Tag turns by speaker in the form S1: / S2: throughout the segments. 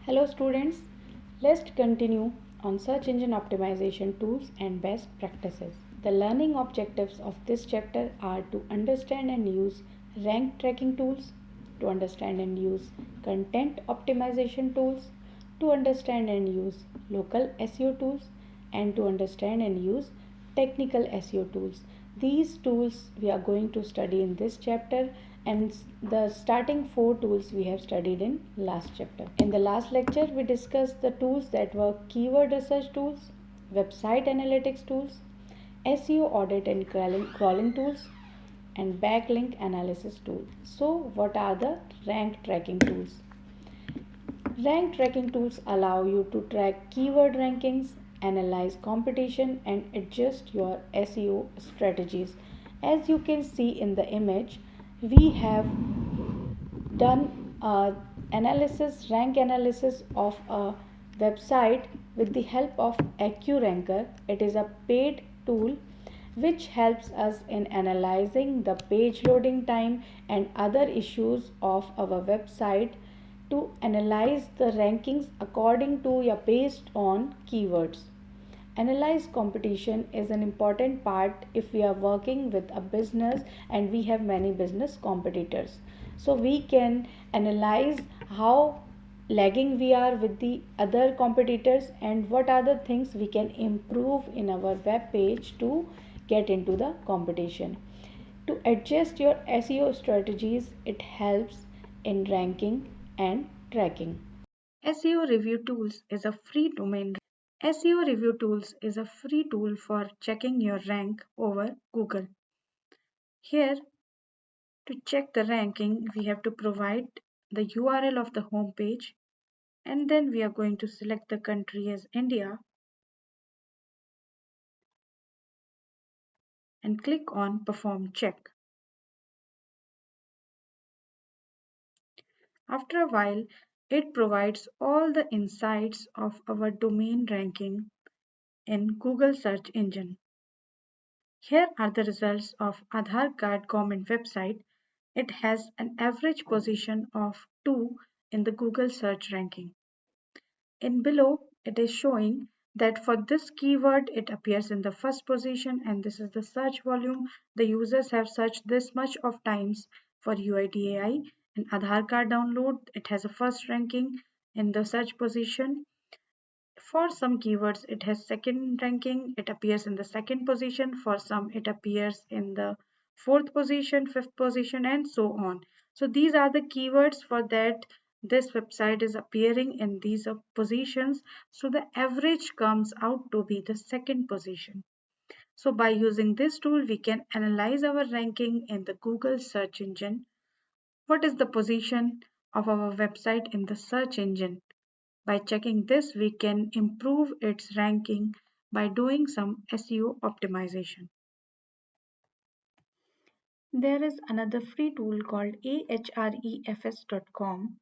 S1: Hello students, let's continue on search engine optimization tools and best practices. The learning objectives of this chapter are to understand and use rank tracking tools, to understand and use content optimization tools, to understand and use local SEO tools, and to understand and use technical SEO tools. These tools we are going to study in this chapter, and the starting four tools we have studied in last chapter. In the last lecture we discussed the tools that were keyword research tools, website analytics tools, SEO audit and crawling tools, and backlink analysis tools. So what are the rank tracking tools? Rank tracking tools allow you to track keyword rankings, analyze competition, and adjust your SEO strategies. As you can see in the image, we have done rank analysis of a website with the help of AccuRanker. It is a paid tool which helps us in analyzing the page loading time and other issues of our website to analyze the rankings according to your based on keywords. Analyze competition is an important part if we are working with a business and we have many business competitors. So we can analyze how lagging we are with the other competitors and what are the things we can improve in our web page to get into the competition. To adjust your SEO strategies, it helps in ranking and tracking. SEO Review Tools is a free domain. SEO Review Tools is a free tool for checking your rank over Google. Here, to check the ranking, we have to provide the URL of the home page, and then we are going to select the country as India and click on Perform Check. After a while, it provides all the insights of our domain ranking in Google search engine. Here are the results of Aadhaar Card government website. It has an average position of 2 in the Google search ranking. In below, it is showing that for this keyword, it appears in the first position, and this is the search volume. The users have searched this much of times for UIDAI. In Aadhaar Card download, it has a first ranking in the search position. For some keywords, it has second ranking. It appears in the second position. For some, it appears in the fourth position, fifth position, and so on. So these are the keywords for that this website is appearing in these positions. So the average comes out to be the second position. So by using this tool, we can analyze our ranking in the Google search engine. What is the position of our website in the search engine? By checking this, we can improve its ranking by doing some SEO optimization. There is another free tool called ahrefs.com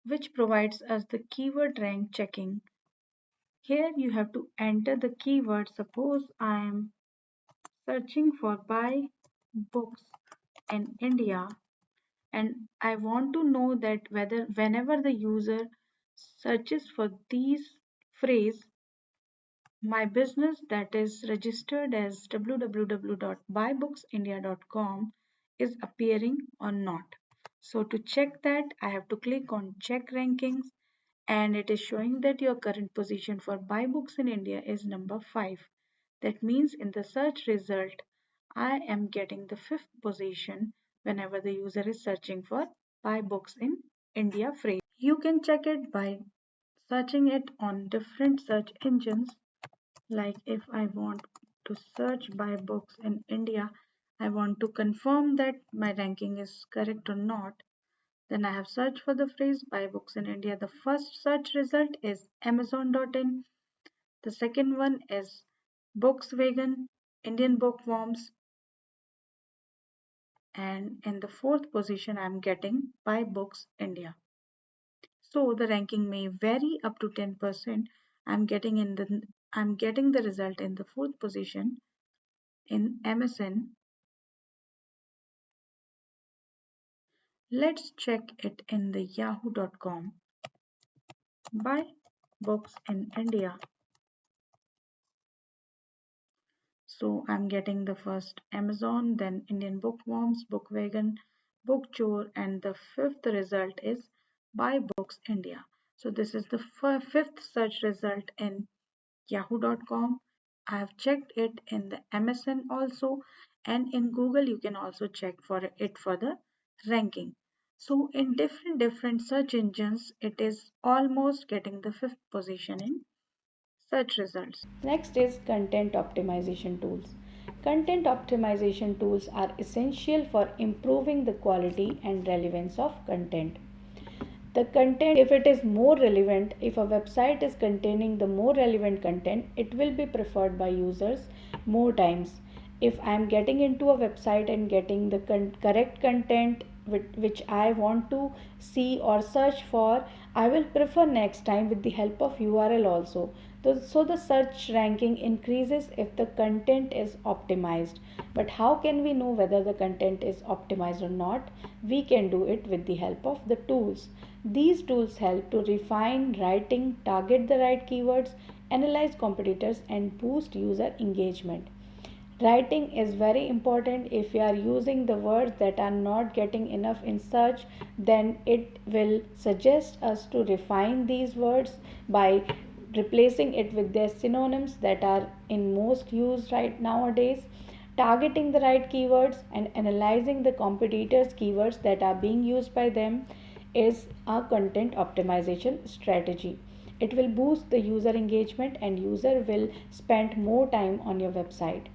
S1: which provides us the keyword rank checking. Here you have to enter the keyword. Suppose I am searching for buy books in India, and I want to know that whether whenever the user searches for these phrase, my business that is registered as www.buybooksindia.com is appearing or not. So to check that, I have to click on check rankings, and it is showing that your current position for buy books in India is number 5. That means in the search result, I am getting the 5th position whenever the user is searching for buy books in India phrase. You can check it by searching it on different search engines. Like if I want to search by books in India, I want to confirm that my ranking is correct or not. Then I have searched for the phrase buy books in India. The first search result is Amazon.in. The second one is Volkswagen, Indian bookworms, and in the fourth position I'm getting buy books India. So the ranking may vary up to 10%. I'm getting the result in the fourth position in MSN. Let's check it in the yahoo.com.
S2: Buy books in India. So I'm getting the first Amazon, then Indian Bookworms, Bookwagon, Bookchore, and the fifth result is Buy Books India. So this is the fifth search result in yahoo.com. I have checked it in the MSN also, and in Google you can also check for it for the ranking. So in different search engines, it is almost getting the fifth position in search results.
S1: Next is content optimization tools. Content optimization tools are essential for improving the quality and relevance of content. The content, if it is more relevant, if a website is containing the more relevant content, it will be preferred by users more times. If I am getting into a website and getting the correct content which I want to see or search for, I will prefer next time with the help of URL also. So the search ranking increases if the content is optimized. But how can we know whether the content is optimized or not? We can do it with the help of the tools. These tools help to refine writing, target the right keywords, analyze competitors, and boost user engagement. Writing is very important. If we are using the words that are not getting enough in search, then it will suggest us to refine these words by replacing it with their synonyms that are in most used right nowadays. Targeting the right keywords and analyzing the competitors' keywords that are being used by them is a content optimization strategy. It will boost the user engagement and user will spend more time on your website.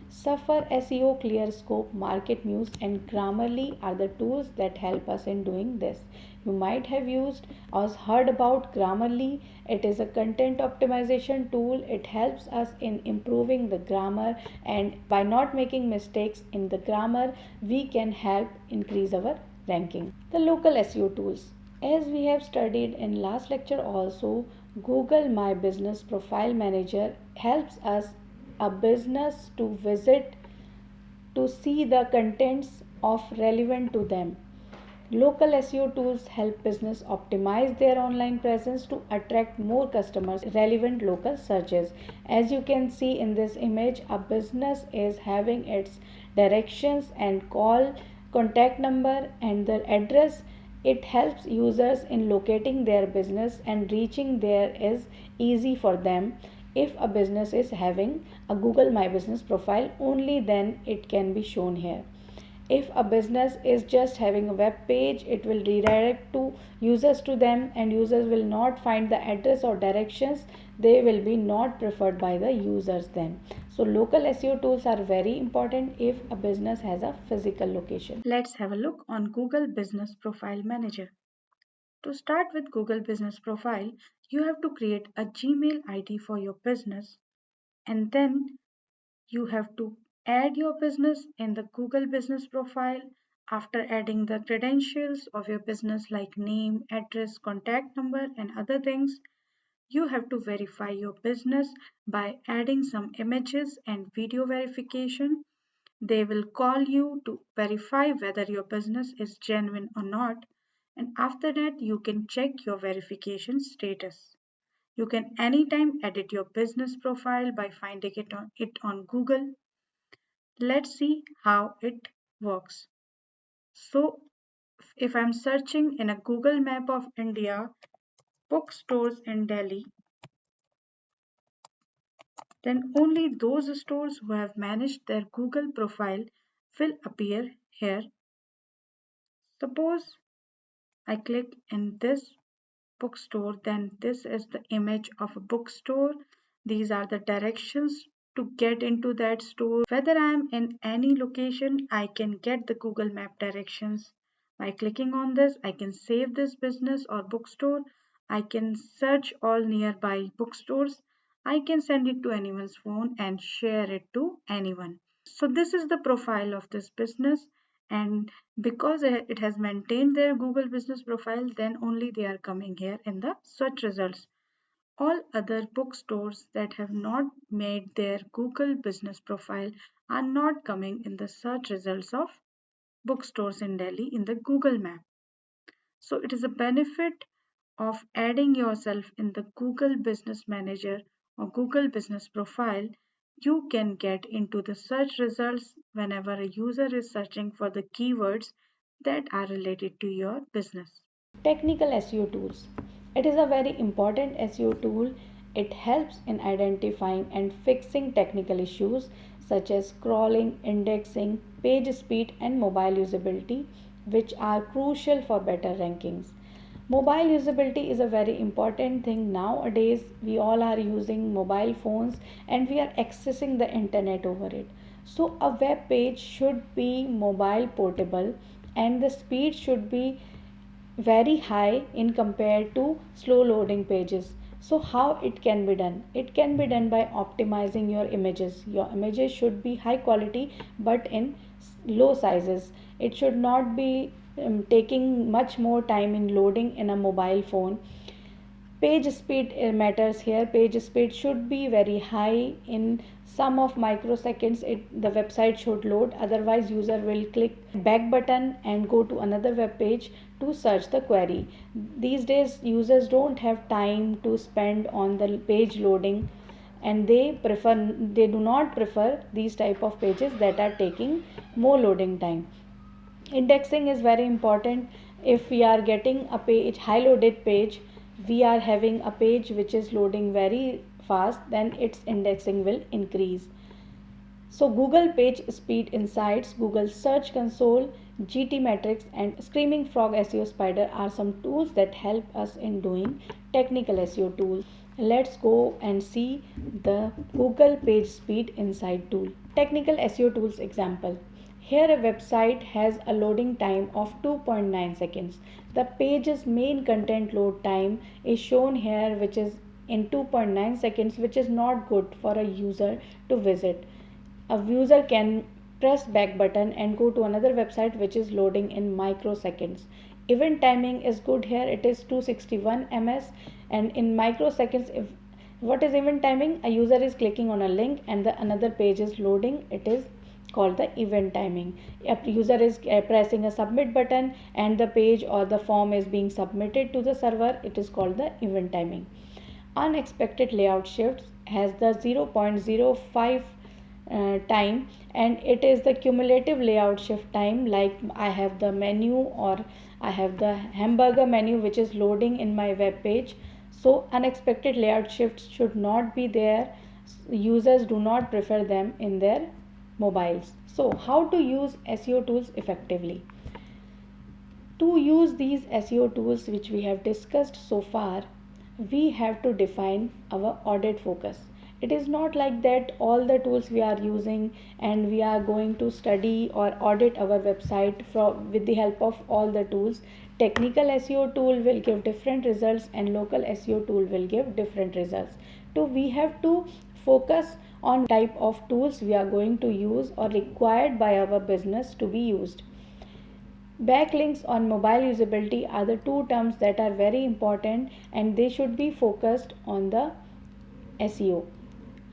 S1: Suffer, SEO, ClearScope, Market Muse, and Grammarly are the tools that help us in doing this. You might have used or heard about Grammarly. It is a content optimization tool. It helps us in improving the grammar, and by not making mistakes in the grammar, we can help increase our ranking. The local SEO tools. As we have studied in last lecture also, Google My Business Profile Manager helps us a business to visit to see the contents of relevant to them. Local SEO tools help business optimize their online presence to attract more customers relevant local searches. As you can see in this image, a business is having its directions and call, contact number and the address. It helps users in locating their business and reaching there is easy for them. If a business is having a Google My Business profile, only then it can be shown here. If a business is just having a web page, it will redirect to users to them, and users will not find the address or directions. They will be not preferred by the users then. So local SEO tools are very important if a business has a physical location.
S2: Let's have a look on Google Business Profile Manager. To start with Google Business Profile, you have to create a Gmail ID for your business, and then you have to add your business in the Google Business Profile. After adding the credentials of your business like name, address, contact number, and other things, you have to verify your business by adding some images and video verification. They will call you to verify whether your business is genuine or not, and after that, you can check your verification status. You can anytime edit your business profile by finding it on Google. Let's see how it works. So, if I'm searching in a Google map of India, bookstores in Delhi, then only those stores who have managed their Google profile will appear here. Suppose I click in this bookstore, then this is the image of a bookstore. These are the directions to get into that store. Whether I am in any location, I can get the Google Map directions. By clicking on this, I can save this business or bookstore. I can search all nearby bookstores. I can send it to anyone's phone and share it to anyone. So this is the profile of this business, and because it has maintained their Google business profile, then only they are coming here in the search results. All other bookstores that have not made their Google business profile are not coming in the search results of bookstores in Delhi in the Google map. So it is a benefit of adding yourself in the Google Business Manager or Google Business Profile, you can get into the search results whenever a user is searching for the keywords that are related to your business.
S1: Technical SEO tools. It is a very important SEO tool. It helps in identifying and fixing technical issues such as crawling, indexing, page speed, and mobile usability, which are crucial for better rankings. Mobile usability is a very important thing nowadays. We all are using mobile phones and we are accessing the internet over it. So, a web page should be mobile portable and the speed should be very high in compared to slow loading pages. So how it can be done? It can be done by optimizing your images. Your images should be high quality but in low sizes. It should not be taking much more time in loading in a mobile phone. Page speed matters here. Page speed should be very high. In some of microseconds the website should load, otherwise user will click back button and go to another web page to search the query. These days users don't have time to spend on the page loading, and they do not prefer these type of pages that are taking more loading time. Indexing is very important. If we are getting a page high loaded page, we are having a page which is loading very fast, then its indexing will increase. So Google Page Speed Insights, Google Search Console, GTmetrix, and Screaming Frog SEO Spider are some tools that help us in doing technical SEO tools. Let's go and see the Google Page Speed Insight tool. Technical SEO tools example. Here a website has a loading time of 2.9 seconds. The page's main content load time is shown here, which is in 2.9 seconds, which is not good for a user to visit. A user can press back button and go to another website which is loading in microseconds. Event timing is good here, it is 261 ms, and in microseconds, if what is event timing, a user is clicking on a link and another page is loading, it is called the event timing. A user is pressing a submit button and the page or the form is being submitted to the server, it is called the event timing. Unexpected layout shifts has the 0.05 time, and it is the cumulative layout shift time. Like I have the menu or I have the hamburger menu which is loading in my web page, so unexpected layout shifts should not be there. Users do not prefer them in their mobiles. So how to use SEO tools effectively? To use these SEO tools which we have discussed so far, we have to define our audit focus. It is not like that all the tools we are using and we are going to study or audit our website with the help of all the tools. Technical SEO tool will give different results and local SEO tool will give different results. So we have to focus on type of tools we are going to use or required by our business to be used. Backlinks on mobile usability are the two terms that are very important and they should be focused on the SEO.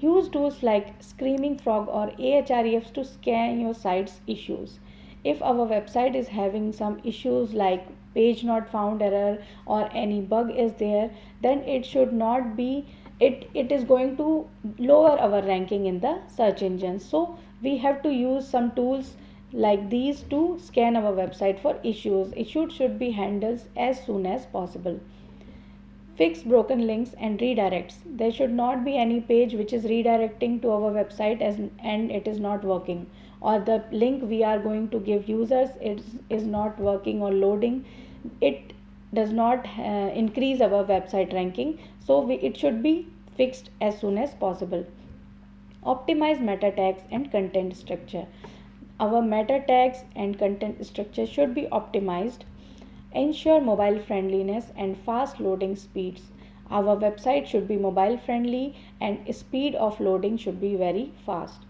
S1: Use tools like Screaming Frog or Ahrefs to scan your site's issues. If our website is having some issues like page not found error or any bug is there, then it should not be, it is going to lower our ranking in the search engines. So we have to use some tools like these to scan our website for issues. Issues should be handled as soon as possible. Fix broken links and redirects. There should not be any page which is redirecting to our website and it is not working, or the link we are going to give users is not working or loading. It does not increase our website ranking. So it should be fixed as soon as possible. Optimize meta tags and content structure. Our meta tags and content structure should be optimized. Ensure mobile friendliness and fast loading speeds. Our website should be mobile friendly and speed of loading should be very fast.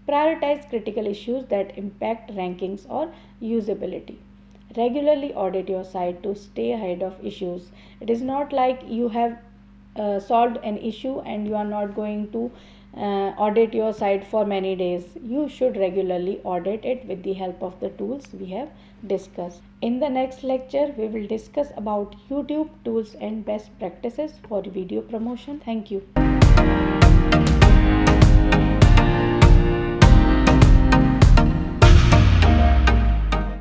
S1: Prioritize critical issues that impact rankings or usability. Regularly audit your site to stay ahead of issues. It is not like you have solved an issue and you are not going to audit your site for many days. You should regularly audit it with the help of the tools we have discussed. In the next lecture, we will discuss about YouTube tools and best practices for video promotion. Thank you.